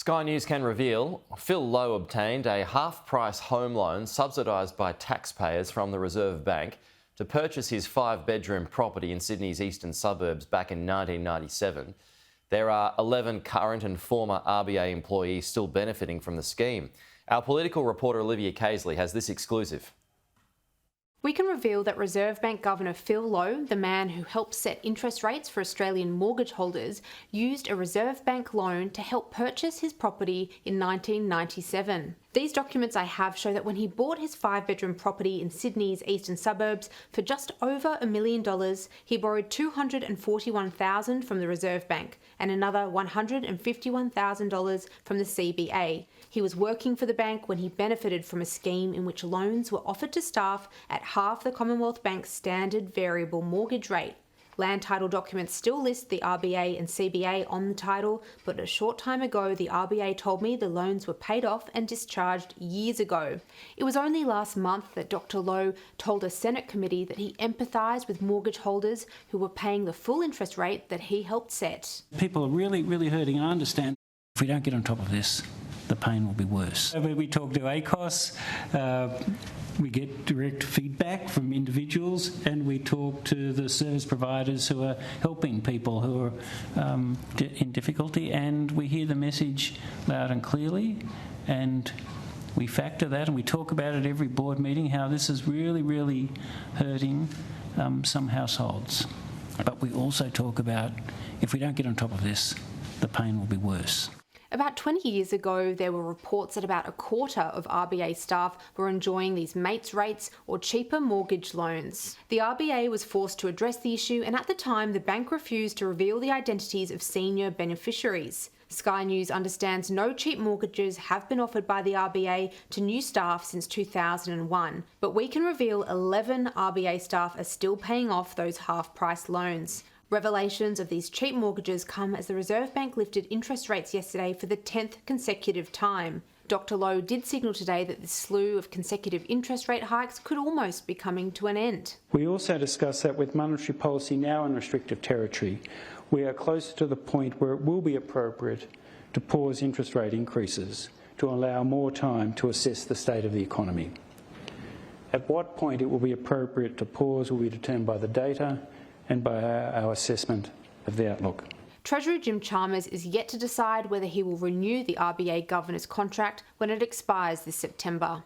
Sky News can reveal Phil Lowe obtained a half-price home loan subsidised by taxpayers from the Reserve Bank to purchase his 5-bedroom property in Sydney's eastern suburbs back in 1997. There are 11 current and former RBA employees still benefiting from the scheme. Our political reporter Olivia Casely has this exclusive. We can reveal that Reserve Bank Governor Phil Lowe, the man who helped set interest rates for Australian mortgage holders, used a Reserve Bank loan to help purchase his property in 1997. These documents I have show that when he bought his 5-bedroom property in Sydney's eastern suburbs for just over $1 million, he borrowed $241,000 from the Reserve Bank and another $151,000 from the CBA. He was working for the bank when he benefited from a scheme in which loans were offered to staff at half the Commonwealth Bank's standard variable mortgage rate. Land title documents still list the RBA and CBA on the title, but a short time ago the RBA told me the loans were paid off and discharged years ago. It was only last month that Dr. Lowe told a Senate committee that he empathised with mortgage holders who were paying the full interest rate that he helped set. People are really hurting, and I understand if we don't get on top of this, the pain will be worse. We talk to ACOS, we get direct feedback from individuals, and we talk to the service providers who are helping people who are in difficulty, and we hear the message loud and clearly, and we factor that and we talk about it every board meeting, how this is really hurting some households. But we also talk about if we don't get on top of this, the pain will be worse. About 20 years ago, there were reports that about a quarter of RBA staff were enjoying these mates rates or cheaper mortgage loans. The RBA was forced to address the issue, and at the time, the bank refused to reveal the identities of senior beneficiaries. Sky News understands no cheap mortgages have been offered by the RBA to new staff since 2001, but we can reveal 11 RBA staff are still paying off those half-price loans. Revelations of these cheap mortgages come as the Reserve Bank lifted interest rates yesterday for the 10th consecutive time. Dr. Lowe did signal today that this slew of consecutive interest rate hikes could almost be coming to an end. We also discussed that with monetary policy now in restrictive territory, we are closer to the point where it will be appropriate to pause interest rate increases to allow more time to assess the state of the economy. At what point it will be appropriate to pause will be determined by the data and by our assessment of the outlook. Treasurer Jim Chalmers is yet to decide whether he will renew the RBA Governor's contract when it expires this September.